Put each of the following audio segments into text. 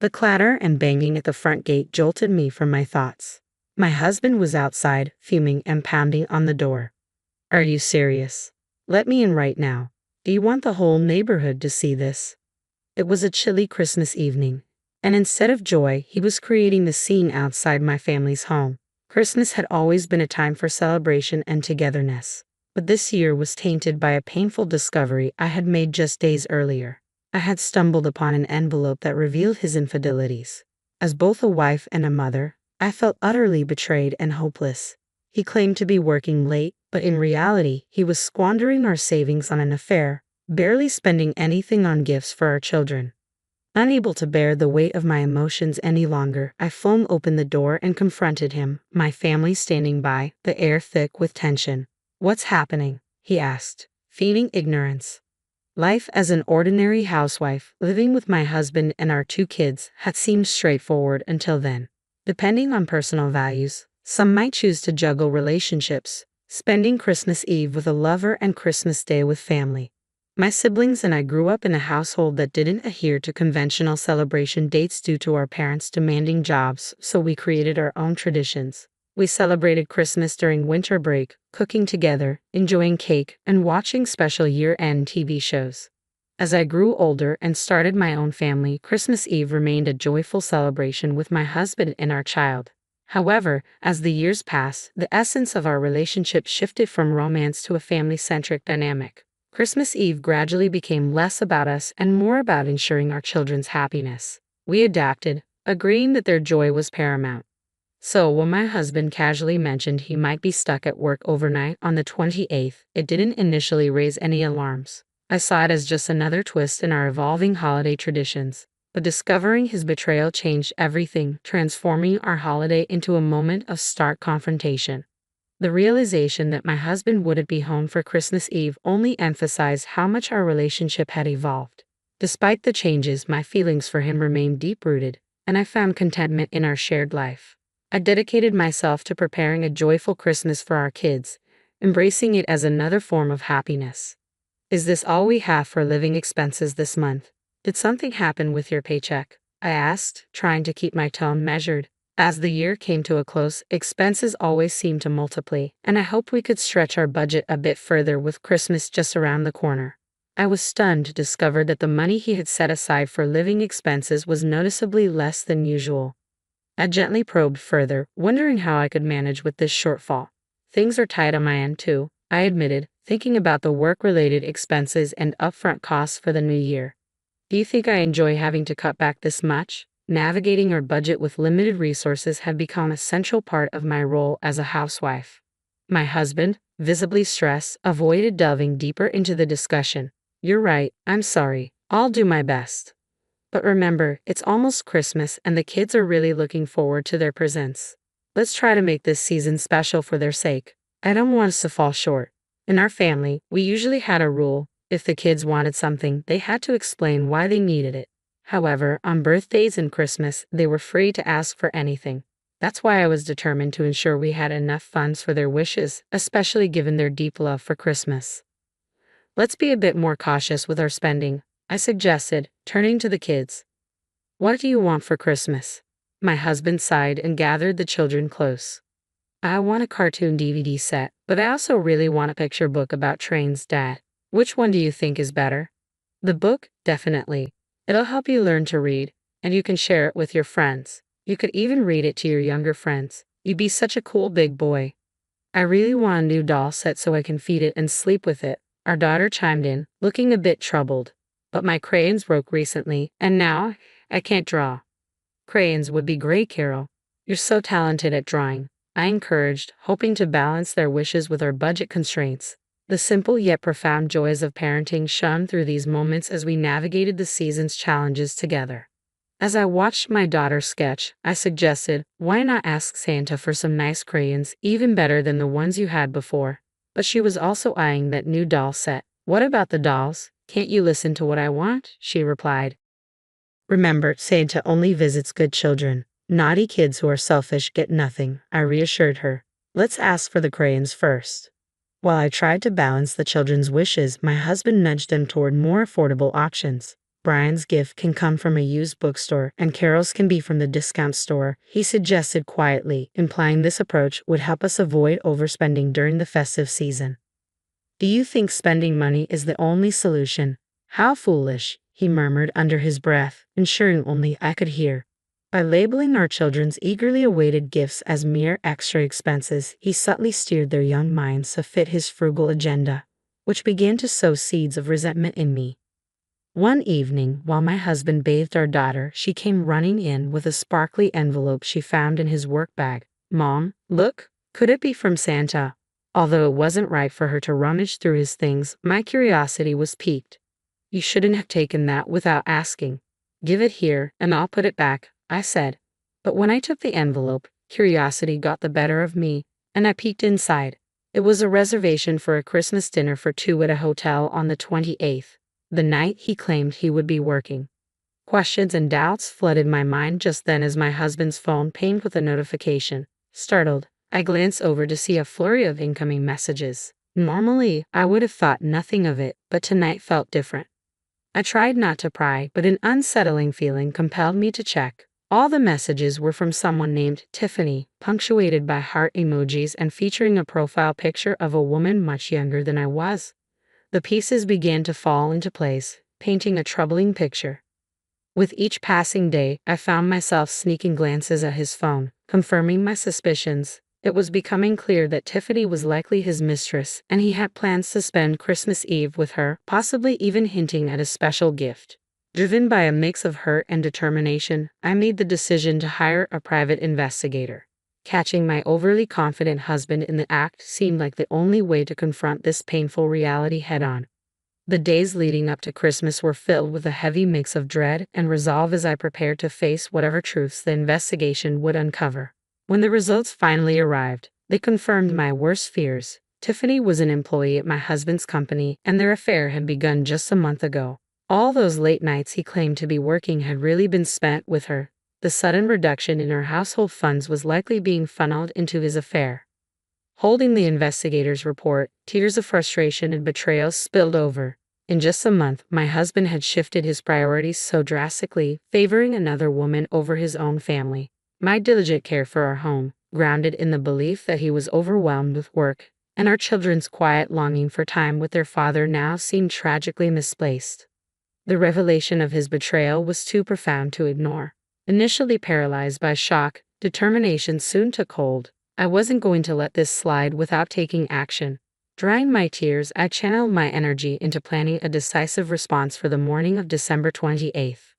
The clatter and banging at the front gate jolted me from my thoughts. My husband was outside, fuming and pounding on the door. "Are you serious? Let me in right now. Do you want the whole neighborhood to see this?" It was a chilly Christmas evening, and instead of joy, he was creating the scene outside my family's home. Christmas had always been a time for celebration and togetherness, but this year was tainted by a painful discovery I had made just days earlier. I had stumbled upon an envelope that revealed his infidelities. As both a wife and a mother, I felt utterly betrayed and hopeless. He claimed to be working late, but in reality, he was squandering our savings on an affair, barely spending anything on gifts for our children. Unable to bear the weight of my emotions any longer, I flung open the door and confronted him, my family standing by, the air thick with tension. "What's happening?" he asked, feigning ignorance. Life as an ordinary housewife, living with my husband and our 2 kids, had seemed straightforward until then. Depending on personal values, some might choose to juggle relationships, spending Christmas Eve with a lover and Christmas Day with family. My siblings and I grew up in a household that didn't adhere to conventional celebration dates due to our parents' demanding jobs, so we created our own traditions. We celebrated Christmas during winter break, cooking together, enjoying cake, and watching special year-end TV shows. As I grew older and started my own family, Christmas Eve remained a joyful celebration with my husband and our child. However, as the years passed, the essence of our relationship shifted from romance to a family-centric dynamic. Christmas Eve gradually became less about us and more about ensuring our children's happiness. We adapted, agreeing that their joy was paramount. So when my husband casually mentioned he might be stuck at work overnight on the 28th, it didn't initially raise any alarms. I saw it as just another twist in our evolving holiday traditions. But discovering his betrayal changed everything, transforming our holiday into a moment of stark confrontation. The realization that my husband wouldn't be home for Christmas Eve only emphasized how much our relationship had evolved. Despite the changes, my feelings for him remained deep-rooted, and I found contentment in our shared life. I dedicated myself to preparing a joyful Christmas for our kids, embracing it as another form of happiness. "Is this all we have for living expenses this month? Did something happen with your paycheck?" I asked, trying to keep my tone measured. As the year came to a close, expenses always seemed to multiply, and I hoped we could stretch our budget a bit further with Christmas just around the corner. I was stunned to discover that the money he had set aside for living expenses was noticeably less than usual. I gently probed further, wondering how I could manage with this shortfall. "Things are tight on my end too," I admitted, thinking about the work-related expenses and upfront costs for the new year. "Do you think I enjoy having to cut back this much?" Navigating our budget with limited resources had become a central part of my role as a housewife. My husband, visibly stressed, avoided delving deeper into the discussion. "You're right, I'm sorry. I'll do my best. But remember, it's almost Christmas and the kids are really looking forward to their presents. Let's try to make this season special for their sake. I don't want us to fall short." In our family, we usually had a rule: if the kids wanted something, they had to explain why they needed it. However, on birthdays and Christmas, they were free to ask for anything. That's why I was determined to ensure we had enough funds for their wishes, especially given their deep love for Christmas. "Let's be a bit more cautious with our spending," I suggested, turning to the kids. "What do you want for Christmas?" My husband sighed and gathered the children close. "I want a cartoon DVD set, but I also really want a picture book about trains, Dad. Which one do you think is better?" "The book, definitely. It'll help you learn to read, and you can share it with your friends. You could even read it to your younger friends. You'd be such a cool big boy." "I really want a new doll set so I can feed it and sleep with it," our daughter chimed in, looking a bit troubled. "But my crayons broke recently, and now I can't draw." "Crayons would be great, Carol. You're so talented at drawing," I encouraged, hoping to balance their wishes with our budget constraints. The simple yet profound joys of parenting shone through these moments as we navigated the season's challenges together. As I watched my daughter sketch, I suggested, "Why not ask Santa for some nice crayons, even better than the ones you had before?" But she was also eyeing that new doll set. "What about the dolls? Can't you listen to what I want?" she replied. "Remember, Santa only visits good children. Naughty kids who are selfish get nothing," I reassured her. "Let's ask for the crayons first." While I tried to balance the children's wishes, my husband nudged them toward more affordable options. Brian's gift can come from a used bookstore and Carol's can be from the discount store, he suggested quietly, implying this approach would help us avoid overspending during the festive season. Do you think spending money is the only solution? How foolish, he murmured under his breath, ensuring only I could hear. By labeling our children's eagerly awaited gifts as mere extra expenses, he subtly steered their young minds to fit his frugal agenda, which began to sow seeds of resentment in me. One evening, while my husband bathed our daughter, she came running in with a sparkly envelope she found in his work bag. "Mom, look, could it be from Santa?" Although it wasn't right for her to rummage through his things, my curiosity was piqued. "You shouldn't have taken that without asking. Give it here, and I'll put it back," I said. But when I took the envelope, curiosity got the better of me, and I peeked inside. It was a reservation for a Christmas dinner for two at a hotel on the 28th. The night he claimed he would be working. Questions and doubts flooded my mind just then as my husband's phone pinged with a notification. Startled, I glanced over to see a flurry of incoming messages. Normally, I would have thought nothing of it, but tonight felt different. I tried not to pry, but an unsettling feeling compelled me to check. All the messages were from someone named Tiffany, punctuated by heart emojis and featuring a profile picture of a woman much younger than I was. The pieces began to fall into place, painting a troubling picture. With each passing day, I found myself sneaking glances at his phone, confirming my suspicions. It was becoming clear that Tiffany was likely his mistress, and he had plans to spend Christmas Eve with her, possibly even hinting at a special gift. Driven by a mix of hurt and determination, I made the decision to hire a private investigator. Catching my overly confident husband in the act seemed like the only way to confront this painful reality head-on. The days leading up to Christmas were filled with a heavy mix of dread and resolve as I prepared to face whatever truths the investigation would uncover. When the results finally arrived, they confirmed my worst fears. Tiffany was an employee at my husband's company, and their affair had begun just a month ago. All those late nights he claimed to be working had really been spent with her. The sudden reduction in her household funds was likely being funneled into his affair. Holding the investigator's report, tears of frustration and betrayal spilled over. In just a month, my husband had shifted his priorities so drastically, favoring another woman over his own family. My diligent care for our home, grounded in the belief that he was overwhelmed with work, and our children's quiet longing for time with their father now seemed tragically misplaced. The revelation of his betrayal was too profound to ignore. Initially paralyzed by shock, determination soon took hold. I wasn't going to let this slide without taking action. Drying my tears, I channeled my energy into planning a decisive response for the morning of December 28th.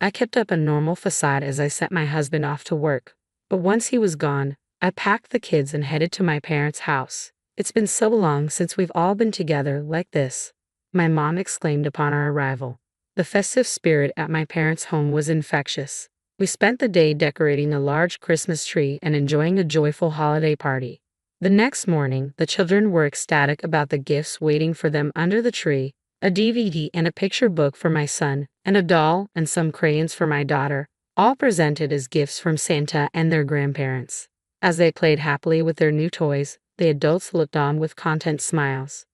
I kept up a normal facade as I sent my husband off to work, but once he was gone, I packed the kids and headed to my parents' house. "It's been so long since we've all been together like this," my mom exclaimed upon our arrival. The festive spirit at my parents' home was infectious. We spent the day decorating a large Christmas tree and enjoying a joyful holiday party. The next morning, the children were ecstatic about the gifts waiting for them under the tree: a DVD and a picture book for my son, and a doll and some crayons for my daughter, all presented as gifts from Santa and their grandparents. As they played happily with their new toys, the adults looked on with content smiles.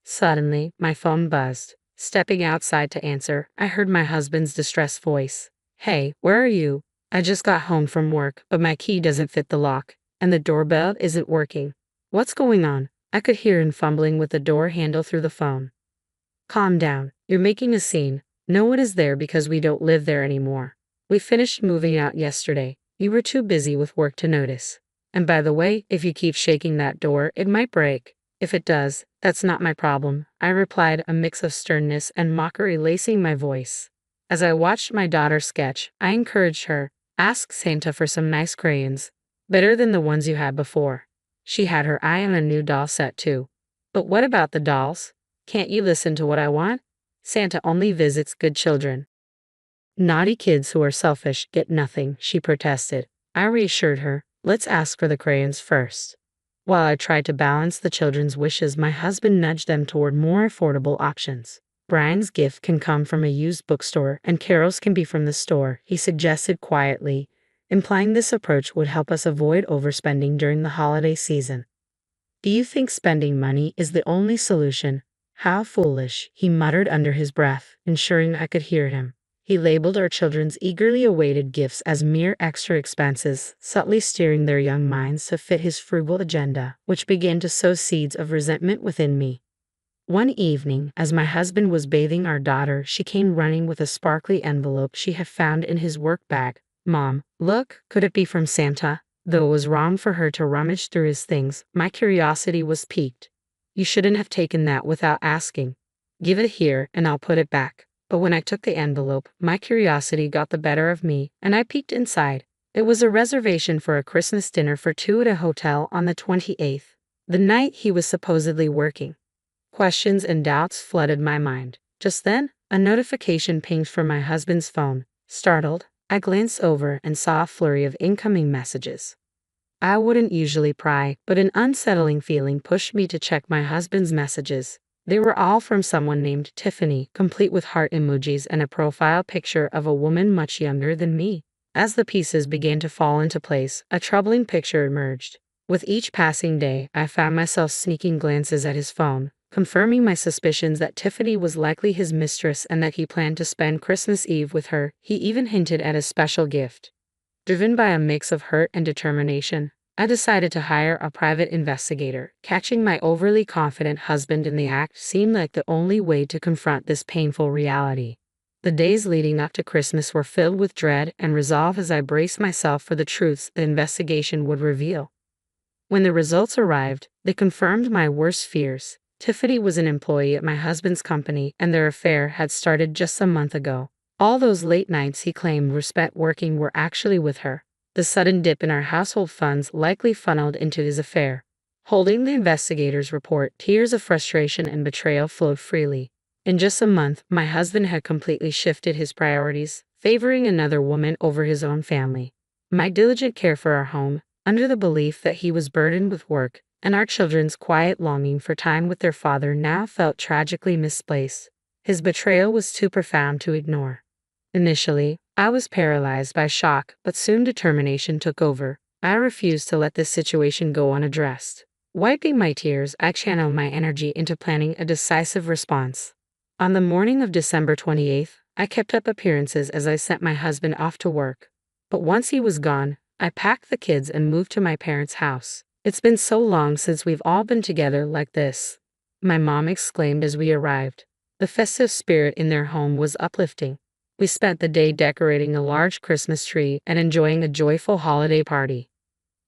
Suddenly, my phone buzzed. Stepping outside to answer, I heard my husband's distressed voice. "Hey, where are you? I just got home from work, but my key doesn't fit the lock, and the doorbell isn't working. What's going on?" I could hear him fumbling with the door handle through the phone. "Calm down. You're making a scene. No one is there because we don't live there anymore. We finished moving out yesterday. You were too busy with work to notice. And by the way, if you keep shaking that door, it might break." "If it does, that's not my problem," I replied, a mix of sternness and mockery lacing my voice. As I watched my daughter sketch, I encouraged her. "Ask Santa for some nice crayons. Better than the ones you had before." She had her eye on a new doll set too. "But what about the dolls? Can't you listen to what I want? Santa only visits good children." "Naughty kids who are selfish get nothing," she protested. I reassured her, "Let's ask for the crayons first." While I tried to balance the children's wishes, my husband nudged them toward more affordable options. "Brian's gift can come from a used bookstore and Carol's can be from the store," he suggested quietly, implying this approach would help us avoid overspending during the holiday season. Do you think spending money is the only solution? How foolish, he muttered under his breath, ensuring I could hear him. He labeled our children's eagerly awaited gifts as mere extra expenses, subtly steering their young minds to fit his frugal agenda, which began to sow seeds of resentment within me. One evening, as my husband was bathing our daughter, she came running with a sparkly envelope she had found in his work bag. Mom, look, could it be from Santa? Though it was wrong for her to rummage through his things, my curiosity was piqued. You shouldn't have taken that without asking. Give it here, and I'll put it back. But when I took the envelope, my curiosity got the better of me, and I peeked inside. It was a reservation for a Christmas dinner for two at a hotel on the 28th, the night he was supposedly working. Questions and doubts flooded my mind. Just then, a notification pinged from my husband's phone. Startled, I glanced over and saw a flurry of incoming messages. I wouldn't usually pry, but an unsettling feeling pushed me to check my husband's messages. They were all from someone named Tiffany, complete with heart emojis and a profile picture of a woman much younger than me. As the pieces began to fall into place, a troubling picture emerged. With each passing day, I found myself sneaking glances at his phone, confirming my suspicions that Tiffany was likely his mistress and that he planned to spend Christmas Eve with her. He even hinted at a special gift. Driven by a mix of hurt and determination, I decided to hire a private investigator. Catching my overly confident husband in the act seemed like the only way to confront this painful reality. The days leading up to Christmas were filled with dread and resolve as I braced myself for the truths the investigation would reveal. When the results arrived, they confirmed my worst fears. Tiffany was an employee at my husband's company, and their affair had started just a month ago. All those late nights he claimed were spent working were actually with her. The sudden dip in our household funds likely funneled into his affair. Holding the investigator's report, tears of frustration and betrayal flowed freely. In just a month, my husband had completely shifted his priorities, favoring another woman over his own family. My diligent care for our home, under the belief that he was burdened with work, and our children's quiet longing for time with their father now felt tragically misplaced. His betrayal was too profound to ignore. Initially, I was paralyzed by shock, but soon determination took over. I refused to let this situation go unaddressed. Wiping my tears, I channeled my energy into planning a decisive response. On the morning of December 28th, I kept up appearances as I sent my husband off to work. But once he was gone, I packed the kids and moved to my parents' house. It's been so long since we've all been together like this, my mom exclaimed as we arrived. The festive spirit in their home was uplifting. We spent the day decorating a large Christmas tree and enjoying a joyful holiday party.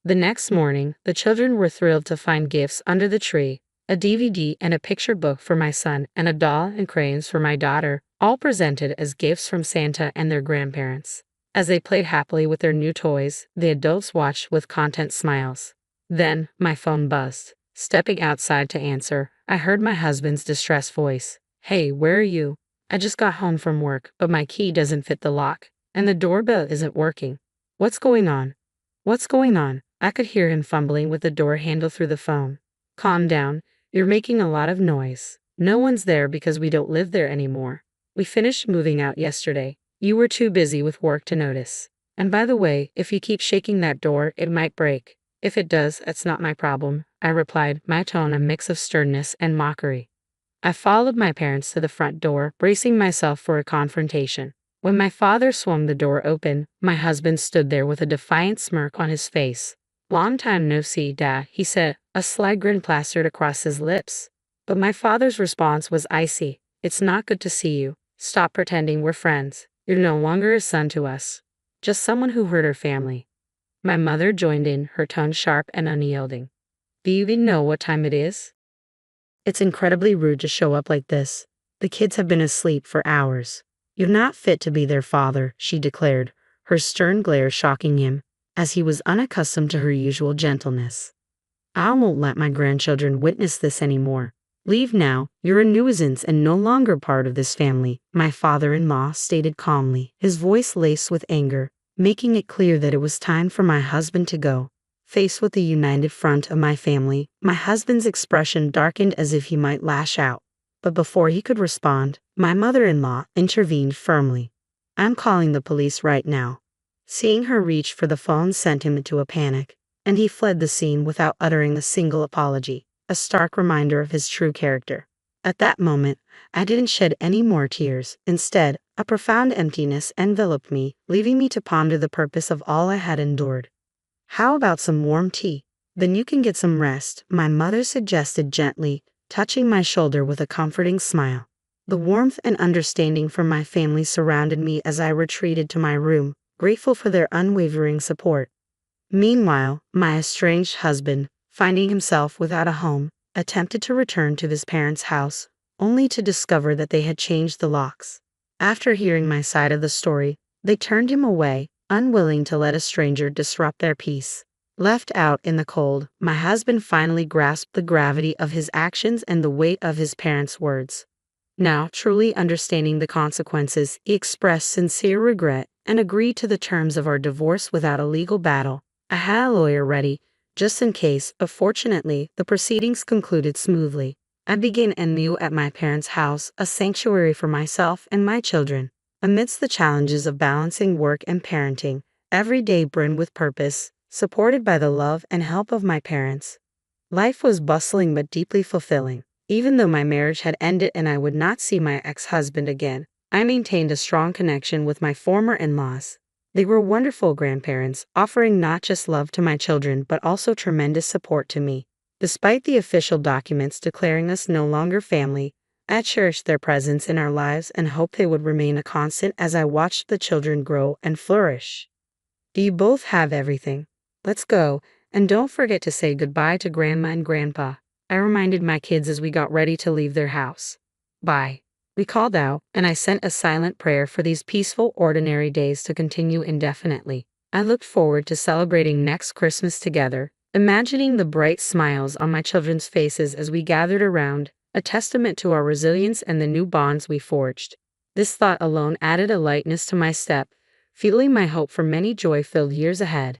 The next morning, the children were thrilled to find gifts under the tree, a DVD and a picture book for my son, and a doll and crayons for my daughter, all presented as gifts from Santa and their grandparents. As they played happily with their new toys, the adults watched with content smiles. Then, my phone buzzed. Stepping outside to answer, I heard my husband's distressed voice. Hey, where are you? I just got home from work, but my key doesn't fit the lock, and the doorbell isn't working. What's going on? What's going on? I could hear him fumbling with the door handle through the phone. Calm down. You're making a lot of noise. No one's there because we don't live there anymore. We finished moving out yesterday. You were too busy with work to notice. And by the way, if you keep shaking that door, it might break. If it does, it's not my problem, I replied, my tone a mix of sternness and mockery. I followed my parents to the front door, bracing myself for a confrontation. When my father swung the door open, my husband stood there with a defiant smirk on his face. Long time no see, Dad, he said, a sly grin plastered across his lips. But my father's response was icy. It's not good to see you. Stop pretending we're friends. You're no longer a son to us. Just someone who hurt our family. My mother joined in, her tone sharp and unyielding. Do you even know what time it is? It's incredibly rude to show up like this. The kids have been asleep for hours. You're not fit to be their father, she declared, her stern glare shocking him, as he was unaccustomed to her usual gentleness. I won't let my grandchildren witness this anymore. Leave now, you're a nuisance and no longer part of this family, my father-in-law stated calmly, his voice laced with anger, making it clear that it was time for my husband to go. Faced with the united front of my family, my husband's expression darkened as if he might lash out. But before he could respond, my mother-in-law intervened firmly. I'm calling the police right now. Seeing her reach for the phone sent him into a panic, and he fled the scene without uttering a single apology, a stark reminder of his true character. At that moment, I didn't shed any more tears. Instead, a profound emptiness enveloped me, leaving me to ponder the purpose of all I had endured. How about some warm tea? Then you can get some rest, my mother suggested gently, touching my shoulder with a comforting smile. The warmth and understanding from my family surrounded me as I retreated to my room, grateful for their unwavering support. Meanwhile, my estranged husband, finding himself without a home, attempted to return to his parents' house, only to discover that they had changed the locks. After hearing my side of the story, they turned him away, unwilling to let a stranger disrupt their peace. Left out in the cold, my husband finally grasped the gravity of his actions and the weight of his parents' words. Now, truly understanding the consequences, he expressed sincere regret and agreed to the terms of our divorce without a legal battle. I had a lawyer ready, just in case, but fortunately, the proceedings concluded smoothly. I began anew at my parents' house, a sanctuary for myself and my children. Amidst the challenges of balancing work and parenting, every day brimmed with purpose, supported by the love and help of my parents. Life was bustling but deeply fulfilling. Even though my marriage had ended and I would not see my ex-husband again, I maintained a strong connection with my former in-laws. They were wonderful grandparents, offering not just love to my children but also tremendous support to me. Despite the official documents declaring us no longer family, I cherished their presence in our lives and hoped they would remain a constant as I watched the children grow and flourish. Do you both have everything? Let's go, and don't forget to say goodbye to Grandma and Grandpa, I reminded my kids as we got ready to leave their house. Bye. We called out, and I sent a silent prayer for these peaceful, ordinary days to continue indefinitely. I looked forward to celebrating next Christmas together, imagining the bright smiles on my children's faces as we gathered around, a testament to our resilience and the new bonds we forged. This thought alone added a lightness to my step, fueling my hope for many joy-filled years ahead.